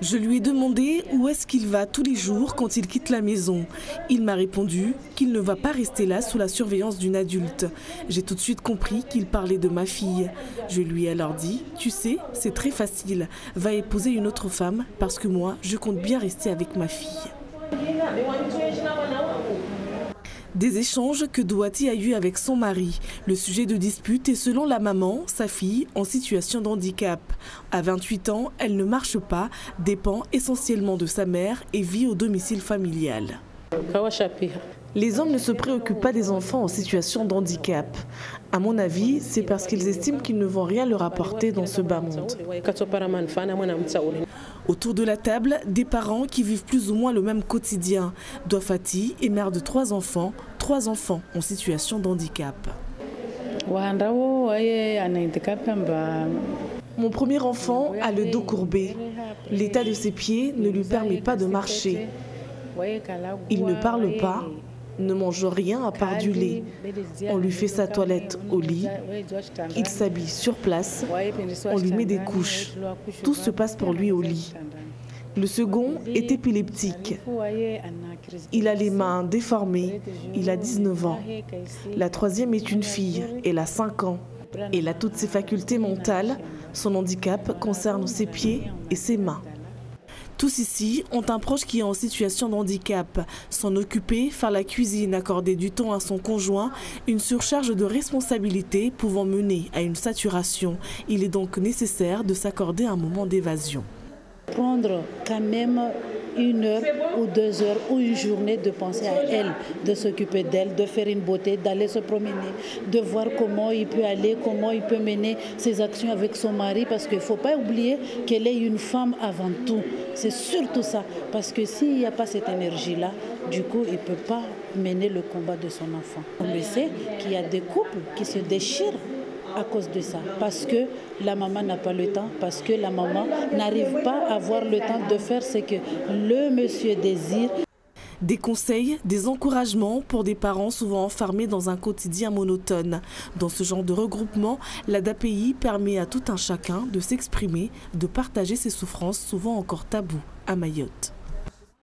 Je lui ai demandé où est-ce qu'il va tous les jours quand il quitte la maison. Il m'a répondu qu'il ne va pas rester là sous la surveillance d'une adulte. J'ai tout de suite compris qu'il parlait de ma fille. Je lui ai alors dit, tu sais, c'est très facile, va épouser une autre femme parce que moi, je compte bien rester avec ma fille. Des échanges que Douati a eus avec son mari. Le sujet de dispute est selon la maman, sa fille, en situation de handicap. À 28 ans, elle ne marche pas, dépend essentiellement de sa mère et vit au domicile familial. Les hommes ne se préoccupent pas des enfants en situation de handicap. À mon avis, c'est parce qu'ils estiment qu'ils ne vont rien leur apporter dans ce bas monde. Autour de la table, des parents qui vivent plus ou moins le même quotidien. Douafati est mère de 3 enfants en situation de handicap. Mon premier enfant a le dos courbé. L'état de ses pieds ne lui permet pas de marcher. Il ne parle pas, ne mange rien à part du lait. On lui fait sa toilette au lit, il s'habille sur place, on lui met des couches. Tout se passe pour lui au lit. Le second est épileptique. Il a les mains déformées, il a 19 ans. La troisième est une fille, elle a 5 ans. Elle a toutes ses facultés mentales. Son handicap concerne ses pieds et ses mains. Tous ici ont un proche qui est en situation de handicap. S'en occuper, faire la cuisine, accorder du temps à son conjoint, une surcharge de responsabilités pouvant mener à une saturation. Il est donc nécessaire de s'accorder un moment d'évasion. Prendre quand même 1 heure ou 2 heures ou une journée de penser à elle, de s'occuper d'elle, de faire une beauté, d'aller se promener, de voir comment il peut aller, comment il peut mener ses actions avec son mari, parce qu'il ne faut pas oublier qu'elle est une femme avant tout. C'est surtout ça, parce que s'il n'y a pas cette énergie-là, du coup, il ne peut pas mener le combat de son enfant. On le sait qu'il y a des couples qui se déchirent à cause de ça, parce que la maman n'a pas le temps, parce que la maman n'arrive pas à avoir le temps de faire ce que le monsieur désire. Des conseils, des encouragements pour des parents souvent enfermés dans un quotidien monotone. Dans ce genre de regroupement, l'ADAPI permet à tout un chacun de s'exprimer, de partager ses souffrances souvent encore taboues à Mayotte.